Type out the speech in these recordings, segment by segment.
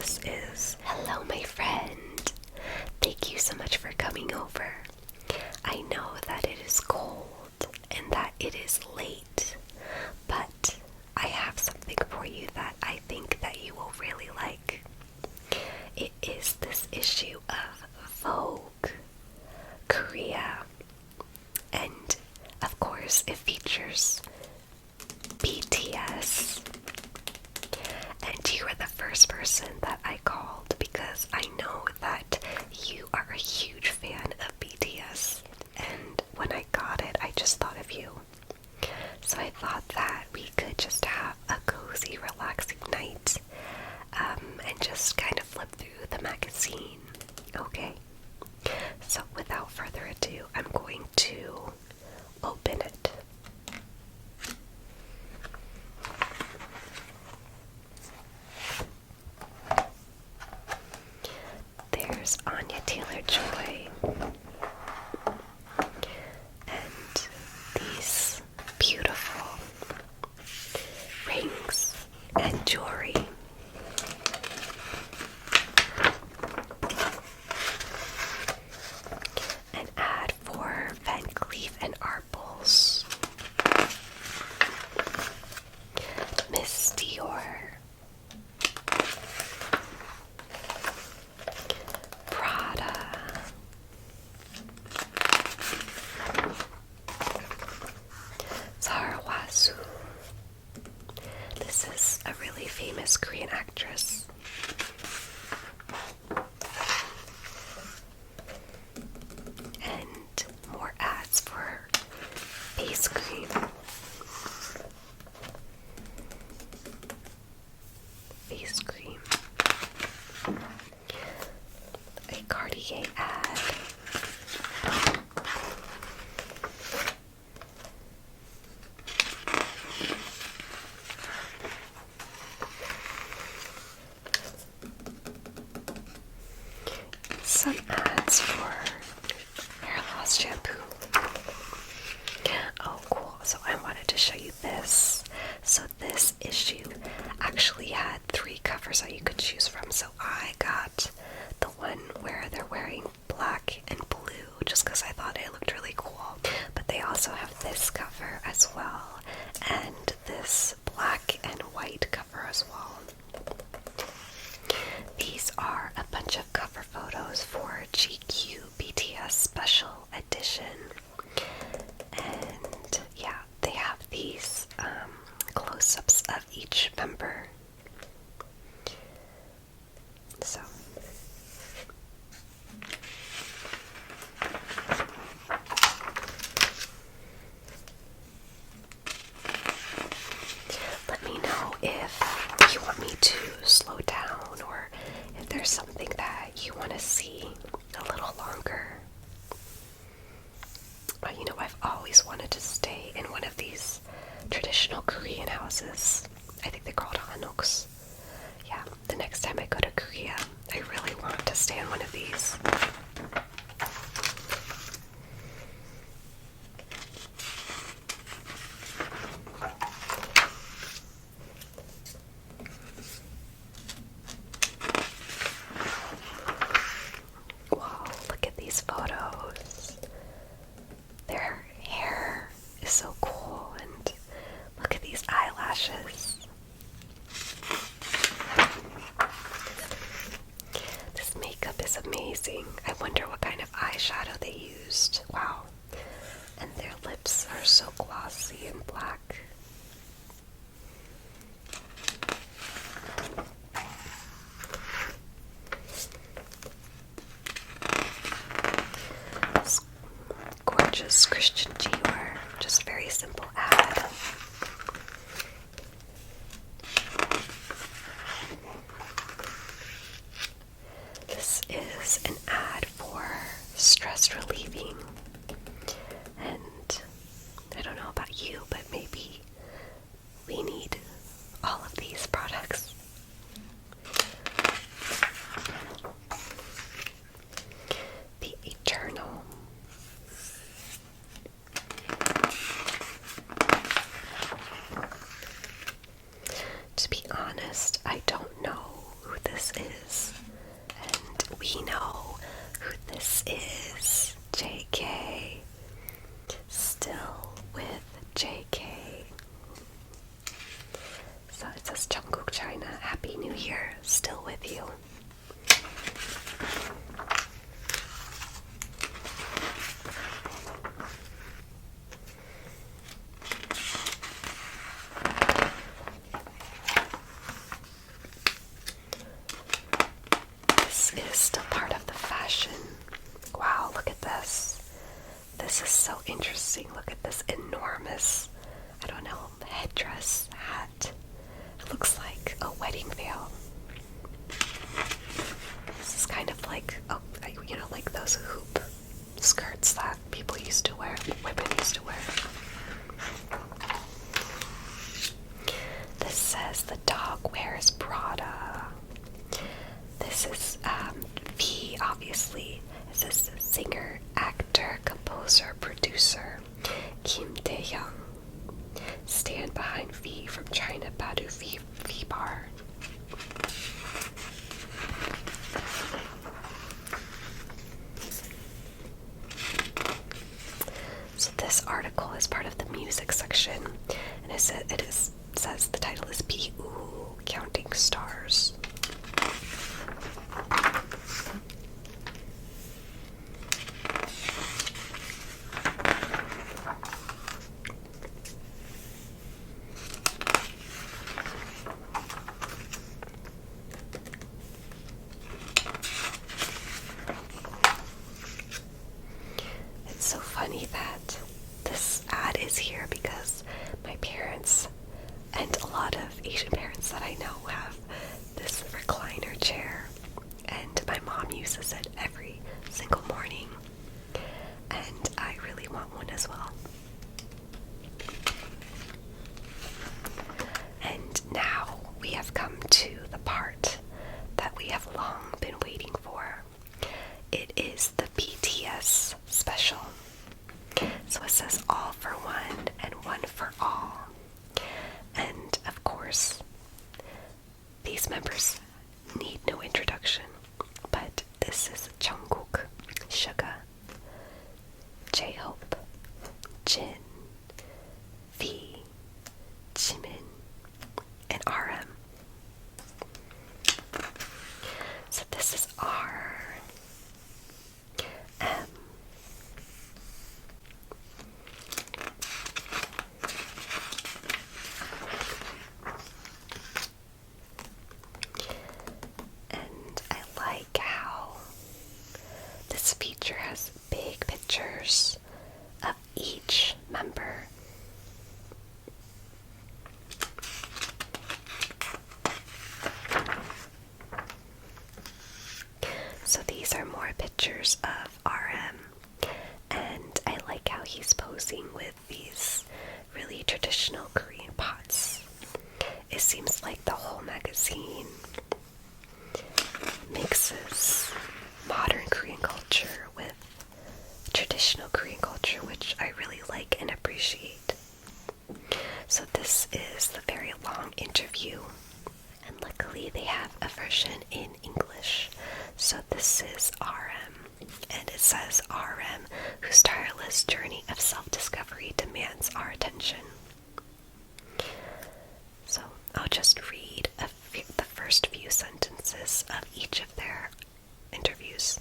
this is. Hello, my friend. Thank you so much for coming over. I know that it is cold and that it is late, but I have something for you that I think that you will really like. It is this issue of Vogue Korea, and of course it features BTS. And you were the first person that I called because I know that you are a huge fan of BTS. And when I got it, I just thought of you. So I thought that we could just have a cozy, relaxing night and just kind of flip through the magazine. Okay? So without further ado, I'm going to open it. There's Anya Taylor-Joy and these beautiful rings and jewelry. An ad for Van Cleef and Arpels. Miss Dior. Prada. Sarawasu. This is a really famous Korean actress. And more ads for face cream. Face cream. A Cartier ad. Some ads for hair loss shampoo. Oh, cool. So I wanted to show you this. So this issue actually had 3 covers that you could choose from. So I got the one where they're wearing black and blue just because I thought it looked really cool. But they also have this cover as well, and this black and white cover as well. These are a bunch of cover photos for GQ BTS Special Edition. And yeah, they have these close-ups of each member. So let me know if you want me to slow down or if there's something that you want to see a little longer. You know, I've always wanted to stay in one of these traditional Korean houses. I think they're called hanoks. Yeah, the next time I go to Korea, I really want to stay in one of these. Whoa, look at these photos. Their hair is so cool, and look at these eyelashes. This makeup is amazing. I wonder what kind of eyeshadow they used. Wow. And their lips are so glossy and black. This gorgeous Christian Dior, just very simple ad. This is an ad for stress relieving, and I don't know about you, but maybe we need all of these products. The Eternal. To be honest, I don't know who this this is. And we know who this is. JK. Still with JK. So it says Jungkook China, Happy New Year, still with you. This is still part of the fashion. Wow, look at this. This is so interesting. Look at this enormous, I don't know, headdress, hat. It looks like a wedding veil. This is kind of like, you know, like those hoop skirts that people used to wear, women used to wear. This says the dog wears Prada. This is V, obviously. It says singer, actor, composer, producer, Kim Tae-young. Stand behind V from China Badu V Bar. So this article is part of the music section, and it says the title is P.U. Counting Stars. So funny that this ad is here because my parents and a lot of Asian parents that I know have this recliner chair, and my mom uses it every single morning, and I really want one as well. And now we have come to the part that we have long been waiting for. It is the BTS special. So it says all for one and one for all. And of course, these members need no introduction, but this is Jungkook, Suga, J-Hope, Jin, V, Jimin, and RM. So this is R, M, and I like how this feature has big pictures of each member. So these are more pictures of RM, and I like how he's posing with these really traditional Korean pots. It seems like the whole magazine mixes modern Korean culture with traditional Korean culture, which I really like and appreciate. So this is the very long interview, and luckily they have a version in English. So this is RM, and it says RM, whose tireless journey of self-discovery demands our attention. So I'll just read the first few sentences of each of their interviews.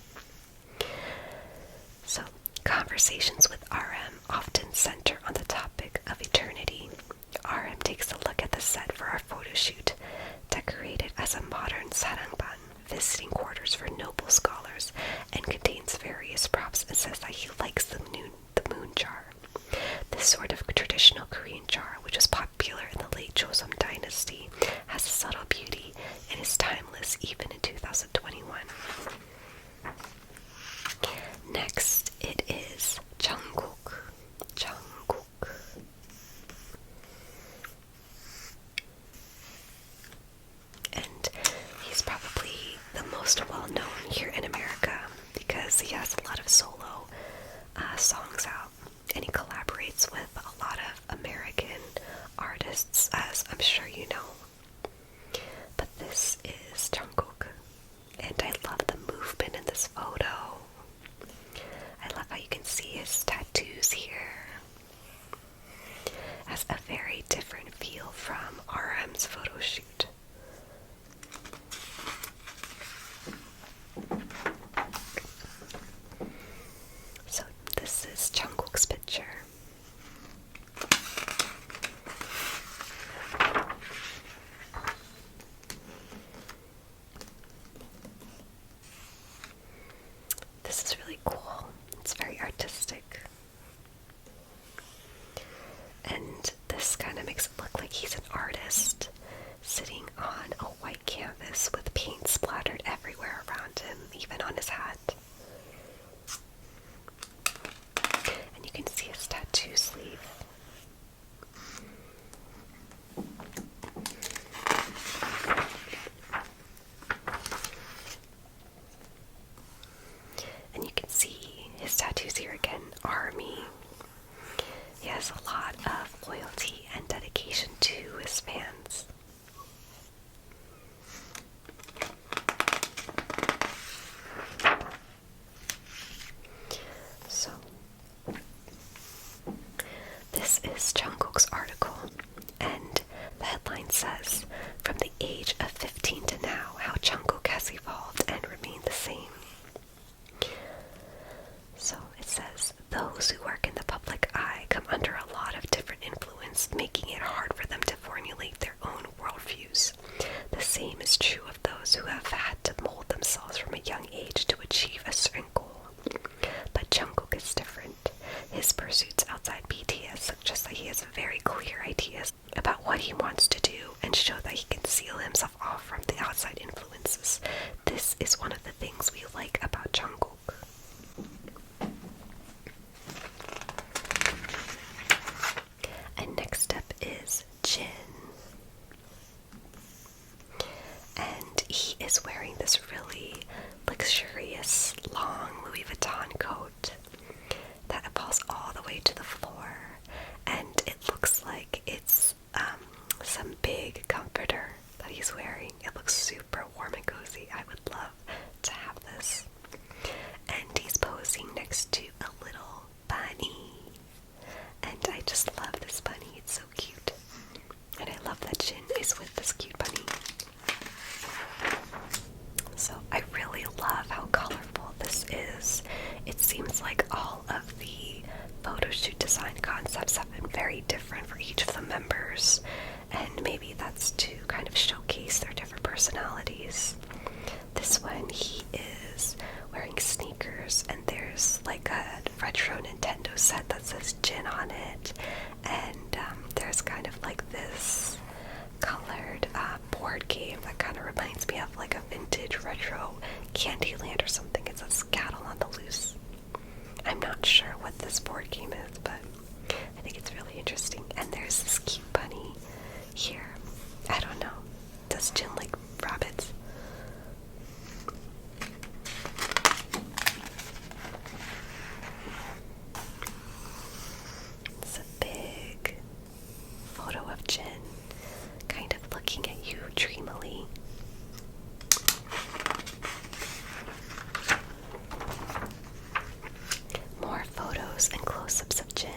So, conversations with RM often center on the topic of eternity. RM takes a look at the set for our photo shoot, decorated as a modern sarangban, visiting quarters for Nobel scholars, and contains various props, and says that he likes the moon jar. This sort of traditional Korean jar, which was popular in the late Joseon dynasty, has a subtle beauty and is timeless even in 2021. Next, it is Jungkook. And he's probably the most well-known here in America because he has a lot of solo songs out, and he collaborates with a lot of American artists, as I'm sure you know. But this is Jungkook. This is really cool. It's very artistic. And this kind of makes it look like he's an artist sitting on a white canvas with paint splattered everywhere around him, even on his hat. And you can see his tattoo sleeve. And you can see his tattoos here again, ARMY. He has a lot of loyalty and dedication to his fans. So, this is Jungkook's article, and the headline says, "From the age of 15 to now, how Jungkook has evolved and remained the same." So it says, "Those who work in the public eye come under a lot of different influence, making it hard for them to formulate their own worldviews. The same is true of those who have had to mold themselves from a young age to achieve a certain goal. But Jungkook is different. His pursuits outside BTS suggest that he has very clear ideas about what he wants to do and show that he can seal himself off from the outside influences. This is one of the things we like about Jungkook." And next up is Jin. And he is wearing this really luxurious, long Louis Vuitton coat that falls all the way to the floor. And it looks like it's some big comforter that he's wearing. It looks super warm and cozy. I would love to have this. And he's posing next to a little bunny. And I just love this bunny. It's so cute. And I love that Jin is with this cute bunny. So I really love how colorful this is. It seems like all of the photo shoot design concepts have been very different for each of the members. And maybe that's to kind of showcase their different personalities. This one, he is wearing sneakers, and there's like a retro Nintendo set that says Jin on it, and there's kind of like this colored board game that kind of reminds me of like a vintage retro Candyland or something. It says Cattle on the Loose. I'm not sure what this board game is, but I think it's really interesting. And there's this cute bunny here. I don't know. Does Jin like rabbits? It's a big photo of Jin, kind of looking at you dreamily. More photos and close-ups of Jin.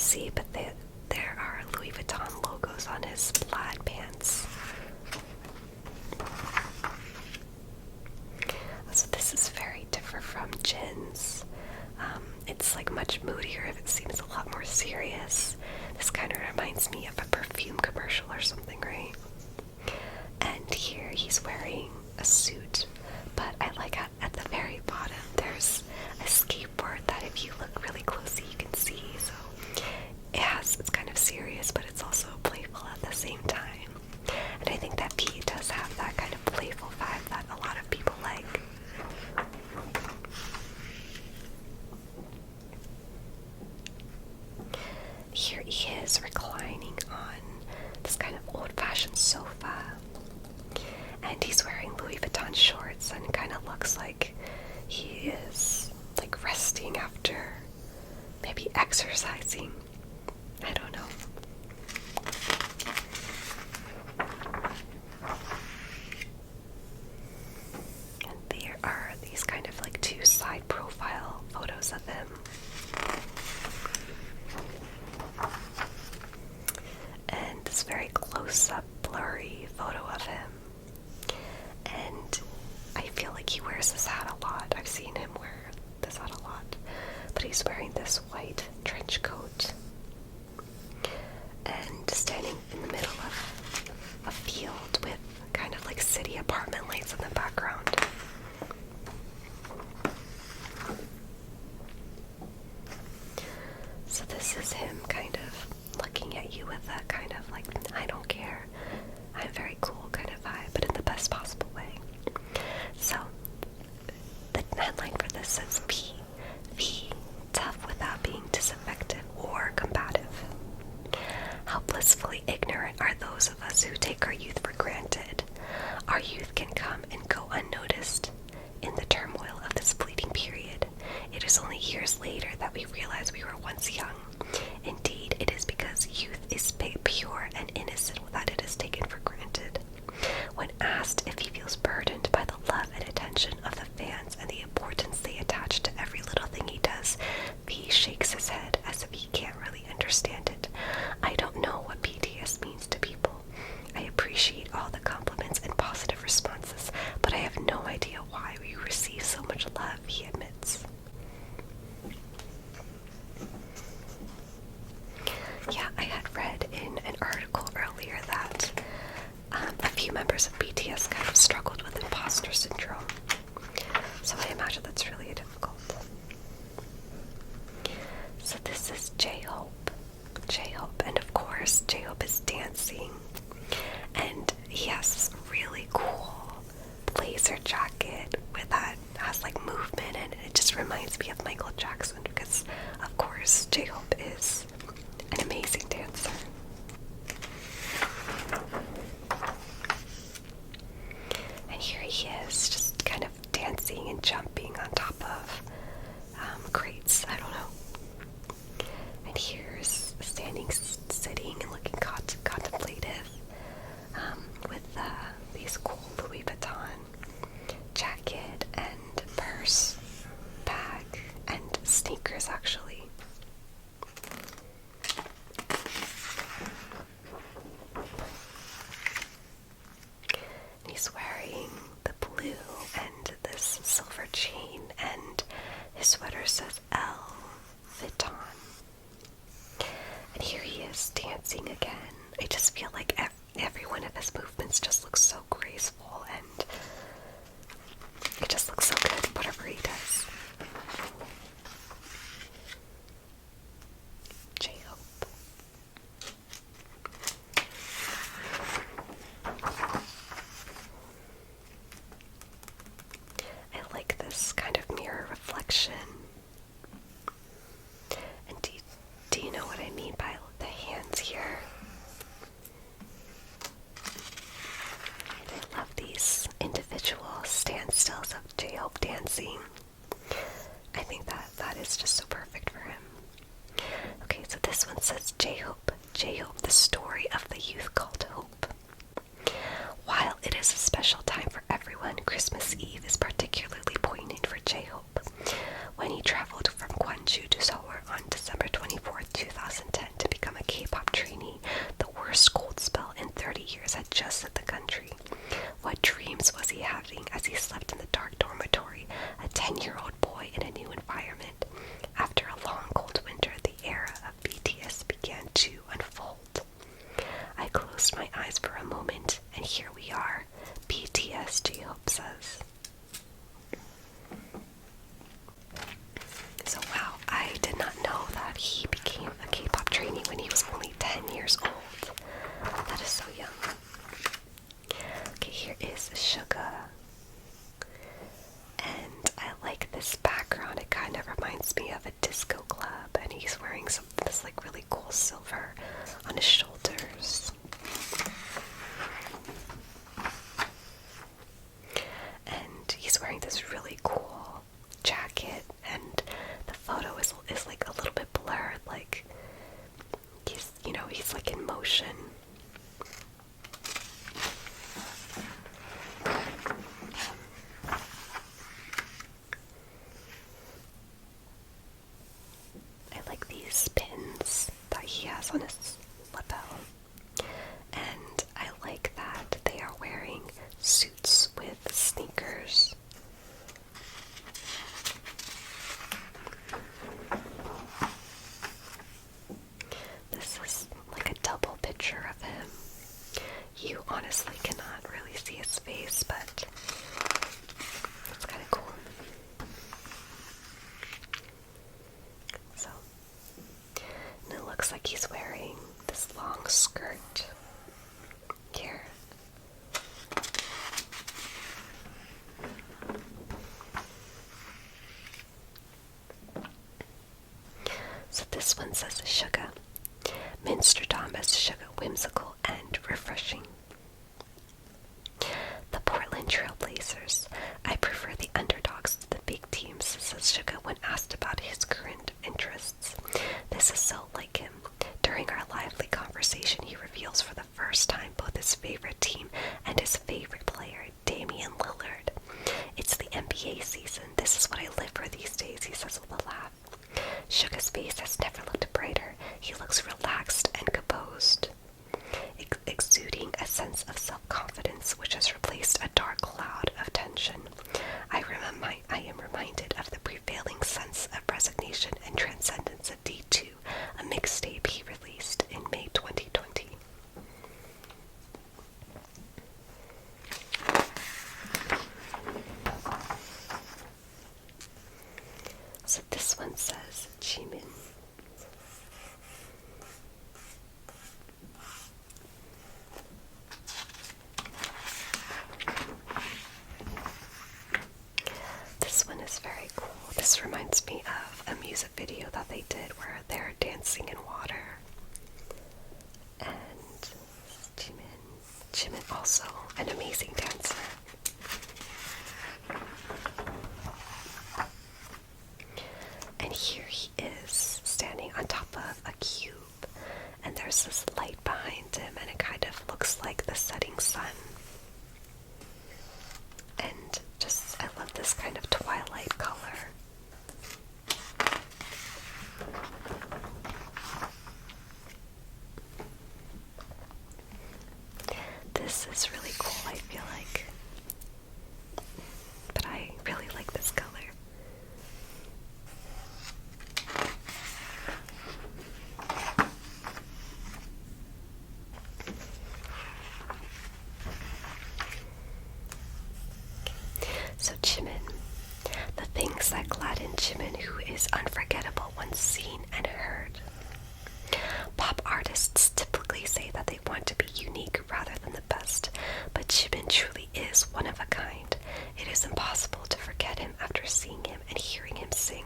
see, but there are Louis Vuitton logos on his plaid pants. So this is very different from Jin's. It's like much moodier, it seems a lot more serious. This kind of reminds me of a perfume commercial or something, right? And here he's wearing a suit, but I like at the very bottom there's a skateboard that if you look really closely you can see. So it's kind of serious, but it's also playful at the same time. And I think that P does have that kind of playful vibe that a lot of people like. Here he is reclining on this kind of old-fashioned sofa, and he's wearing Louis Vuitton shorts, and it kind of looks like he is like resting after maybe exercising. I don't know. And there are these kind of like two side profile photos of him. And this very close-up, blurry photo of him. And I feel like he wears this hat a lot. I've seen him wear this hat a lot. But he's wearing this white trench coat and standing in the middle of a field with kind of like city apartment lights in the background. So this is him kind of looking at you with a kind of like, I don't care, I'm very cool kind of vibe, but in the best possible way. So the headline for this says V, tough without being disaffected or combative. How blissfully ignorant are those of us who take our youth for granted. Our youth can come and go unnoticed. In the turmoil of this fleeting period, it is only years later that we realize we were once young. Indeed, it is because youth is pure and innocent that it is taken for granted. When asked if he feels burdened by the love and attention of the fans and the importance they attach to every little thing he does, V shakes his head as if he can't really understand it. I don't know what BTS means to people. I appreciate all the compliments and positive responses, but I have no idea why we receive so much love, he admits. Yeah, I had read in an article earlier that a few members of BTS kind of struggled with imposter syndrome. So I imagine that's really difficult. So this is J-Hope, and of course J-Hope is dancing, and he has this really cool blazer jacket that has like movement, and it just reminds me of Michael Jackson because of course J-Hope is an amazing dancer. And here he is just kind of dancing and jumping on top of crates, I don't know. And here's standing, sitting and looking contemplative with these cool Louis Vuitton jacket and purse, bag, and sneakers actually. He's wearing the blue and this silver chain, and his sweater says L Vuitton. And here he is dancing again. I just feel like every one of his movements just looks so graceful, and it just looks so good, whatever he does. J-Hope. I like this kind of mirror reflection. And do you know what I mean by the hands here? I love these individual standstills of J-Hope dancing. I think that is just so perfect for him. Okay, so this one says J-Hope, the story of the youth called Hope. While it is a special time for everyone, Christmas Eve is particularly poignant for J-Hope. When he traveled from Gwangju to Seoul on December 24th, 2010, all silver on his shoulders. And he's wearing this really cool jacket, and the photo is like a little bit blurred, like he's like in motion. I like these pins that he has on his lapel, and I like that they are wearing suits with sneakers. This is like a double picture of him. You honestly cannot really see his face, but it's kind of cool. So, and it looks like he's wearing this long skirt here. So this one says Suga. Minsterdam as Suga, whimsical and refreshing. The Portland Trailblazers. I prefer the underdogs to the big teams, says Suga when asked about his current interests. This is so like him. During our lively conversation, he reveals for the first time both his favorite team and his favorite player, Damian Lillard. It's the NBA season. This is what I live for these days, he says with a laugh. Suga's face has never looked brighter. He looks relaxed and composed, exuding a sense of self-confidence which has replaced a dark cloud of tension. I am reminded of the prevailing sense of resignation and transcendence of D2, a mixtape he released in May 2020. So this one says Jimin. This one is very cool. This reminds me of a music video that they did where they're dancing in water. And Jimin also an amazing dancer. And here he is standing on top of a cube, and there's this light behind him, and it kind of looks like the setting sun. And just, I love this kind of twilight color. This is really cool, I feel like. But I really like this color. So Jimin, the things that gladden Jimin, who is unforgettable once seen and heard. Pop artists typically say that they want to be unique rather than the best, but Jimin truly is one of a kind. It is impossible to forget him after seeing him and hearing him sing.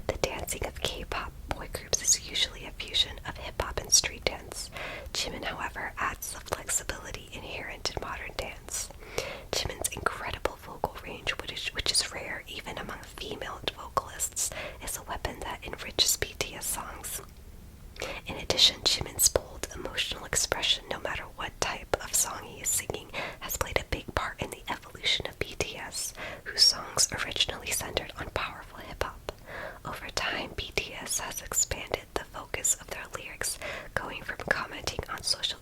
The dancing of K-pop boy groups is usually a fusion of hip-hop and street dance. Jimin, however, adds the flexibility inherent in modern dance. Jimin's incredible vocal range, which is rare even among female vocalists, is a weapon that enriches BTS songs. In addition, Jimin's bold, emotional expression, no matter what type of song he is singing, has played a big part in the evolution of BTS, whose songs originally centered on powerful hip-hop. Over time, BTS has expanded the focus of their lyrics, going from commenting on social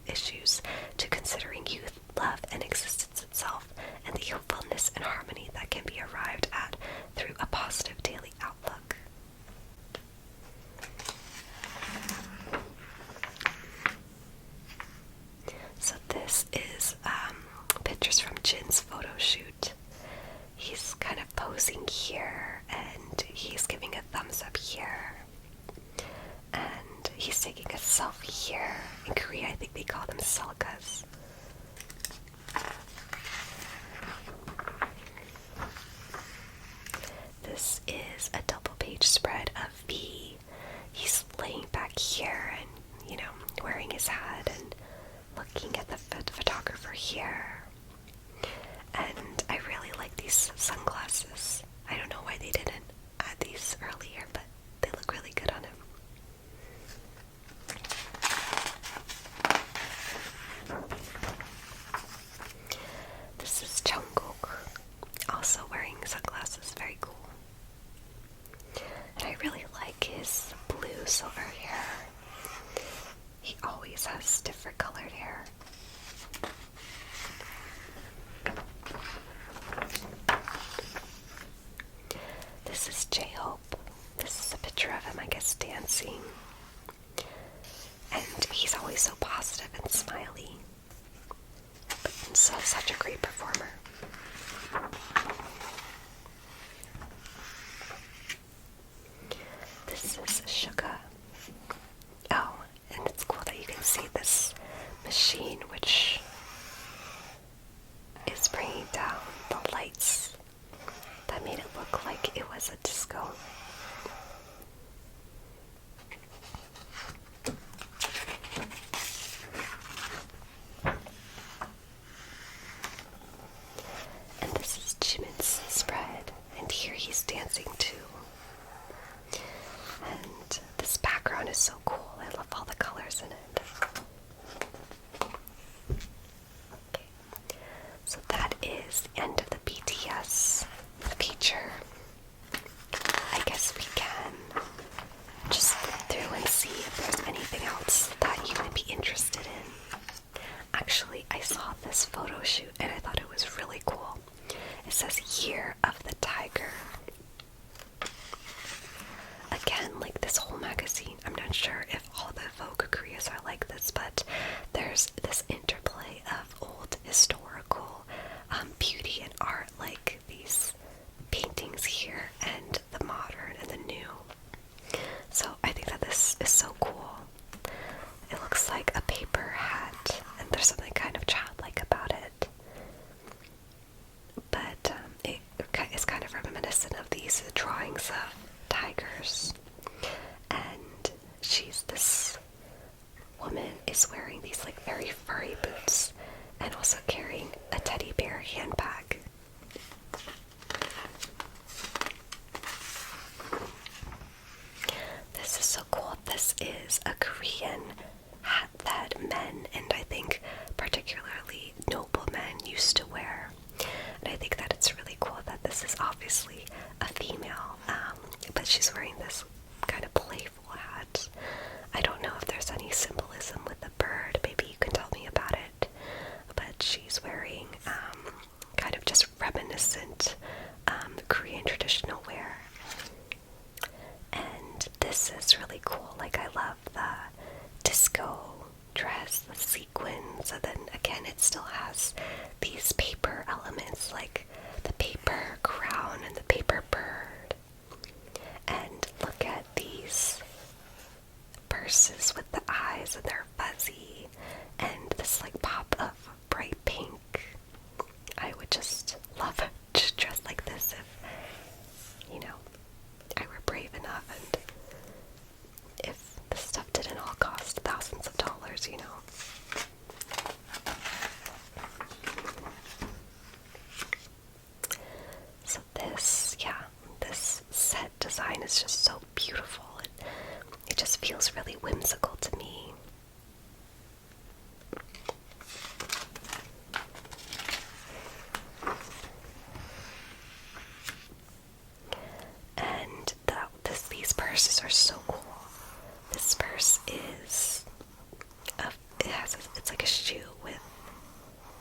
issues to considering youth, love, and existence itself, and the hopefulness and harmony that can be arrived at through a positive daily outlook. So this is pictures from Jin's photo shoot. He's kind of posing here, and he's giving a thumbs up here. And he's taking a selfie here. In Korea, I think they call them selkas. This is a double page spread of V. He's laying back here, has different colored hair. This is J-Hope. This is a picture of him, I guess, dancing. And he's always so positive and smiley. But so such a great performer. This is Suga. Oh, and it's cool that you can see this machine which is bringing down the lights that made it look like it was a disco. And this is Jimin's spread, and here he's dancing too. And this background is so cool. I love all the colors in it. Okay. So that is the end of the BTS feature. I guess we can just look through and see if there's anything else that you would be interested in. Actually, I saw this photo shoot and I thought it was really cool. It says Year of the Tiger. Again, like this whole magazine, I'm not sure if all the Vogue Koreas are like this, but there's this interplay of old historical beauty and art, like these paintings here, and the modern and the new. So I think that this is so cool. It looks like a paper hat, and there's something kind of childlike about it. But it's kind of reminiscent of these drawings of tigers. And this woman is wearing these like very furry boots and also carrying a teddy bear handbag. This is so cool. This is a Korean hat that men, and I think particularly noble men, used to wear. And I think that it's really cool that this is obviously a female, but she's wearing this kind of playful hat. I don't know if there's any symbolism with the bird. Maybe you can tell me about it. But she's wearing kind of just reminiscent Korean traditional wear. And this is really cool. Like, I love the disco dress, the sequins, and then again it still has these paper elements like the paper crown and the paper bird. And look at these purses with the eyes, and they're fuzzy, and this like pop of bright pink. I would just love to dress like this if, you know, I were brave enough, and if the stuff didn't all cost thousands of dollars, you know. So this set design is just so beautiful. It just feels really whimsical to me. And these purses are so cool. This purse is it's like a shoe with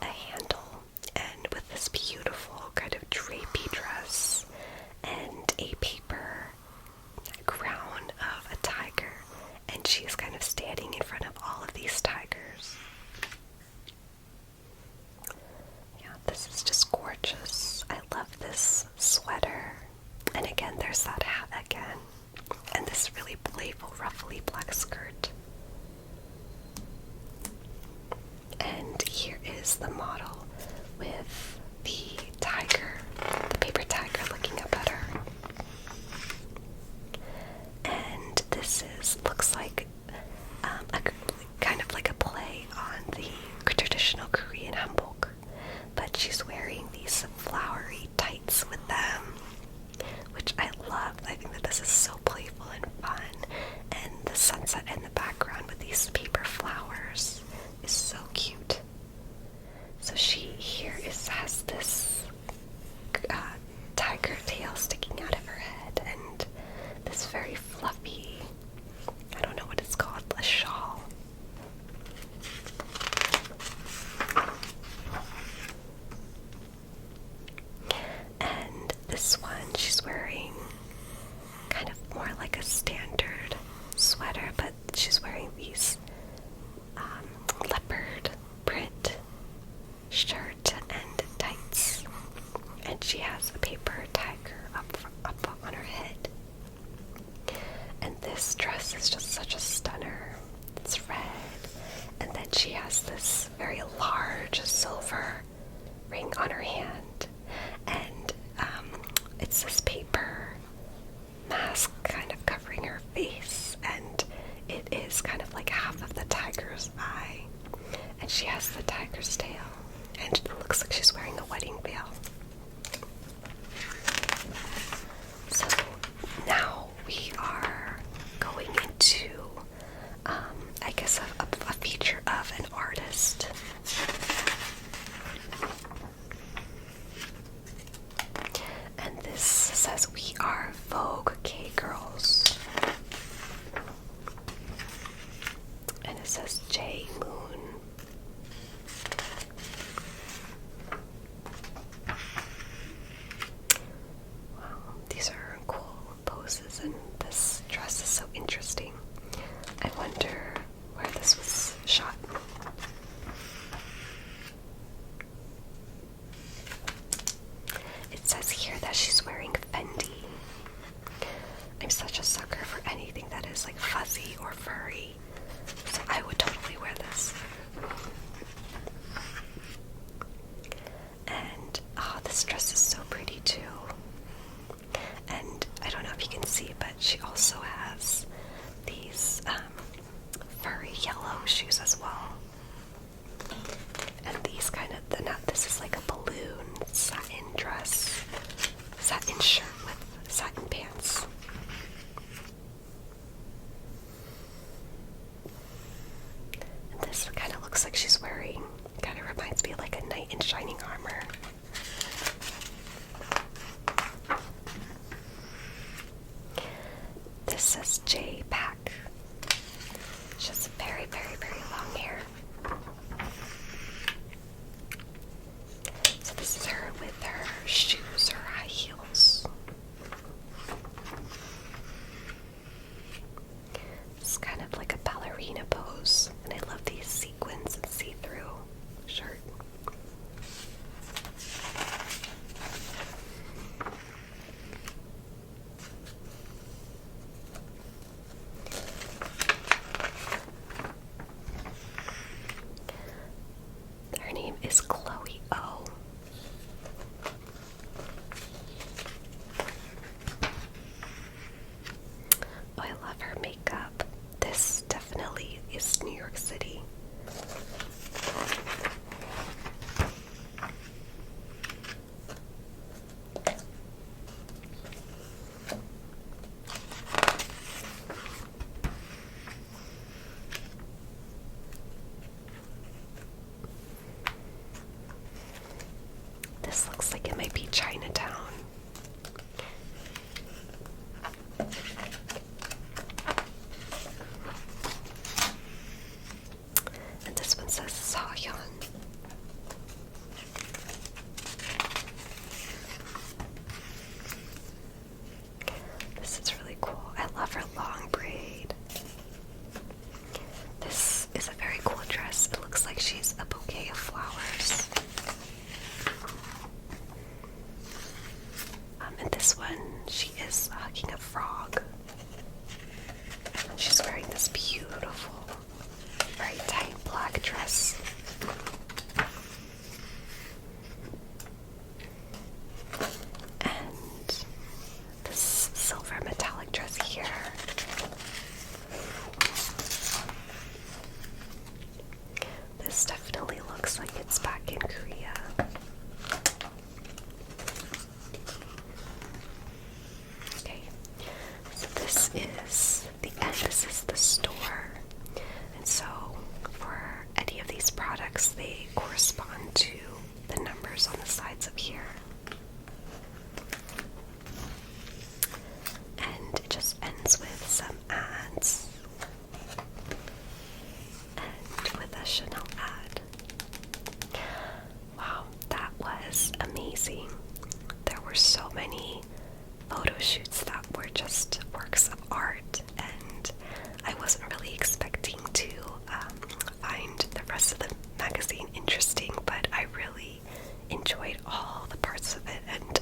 a handle, and with this beautiful kind of drapey dress and a paper crown of a tiger, and she's kind of standing in front of all of these tigers. Yeah, this is just gorgeous. I love this sweater. And again, there's that hat again. And this really playful, ruffly black skirt. And here is the model with the tiger, the paper tiger looking up at her. And this looks like kind of like a play on the traditional Korean hanbok, but she's wearing these flowery tights with them, which I love. I think that this is so playful and fun, and the sunset in the background with these paper flowers is so cute. So she here has this tiger tail sticking out of her head, and this very fluffy, I don't know what it's called, a shawl. is just such a stunner. It's red, and then she has this very large silver ring on her hand, and it's this paper mask kind of covering her face, and it is kind of like half of the tiger's eye, and she has the tiger's tail, and it looks like she's wearing a wedding veil. So now we are going into, I guess, a feature of an artist. And this says we are Vogue K-Girls. And it says J Moon. Wow, these are cool poses, and this dress is so interesting. I wonder where this was shot. It says here that she's wearing Fendi. I'm such a sucker for anything that is like fuzzy or furry, so I would totally wear this. And oh, this dress is so pretty too. And I don't know if you can see, but she also has these furry yellow shoes as well. And these kind of, this is like a balloon satin dress, satin shirt with satin pants. And this kind of looks like she's wearing, kind of reminds me of like a knight in shining armor. This says J Pack. She has very, very, very long hair. So this is her with her shoes, her high heels. It's kind of like a ballerina pose, and I love these sequins and see-through shirt. Her name is Chloe O. Oh, I love her makeup. This definitely is New York City. This looks like it might be Chinatown. And this one says Sahyun. This is really cool. I love her long braid. This is a very cool dress. It looks like she's a bouquet of flowers. And this one, she is hugging a frog. She's wearing this beautiful, very tight black dress. And this silver metallic dress here. This definitely looks like it's back in Korea. Okay, so this is the end. This is the store. And so for any of these products, they correspond to the numbers on the sides up here. And it just ends with some ads. And with a Chanel ad. Wow, that was amazing. There were so many photo shoots that were just works of art, and I wasn't really expecting to find the rest of the magazine interesting, but I really enjoyed all the parts of it, and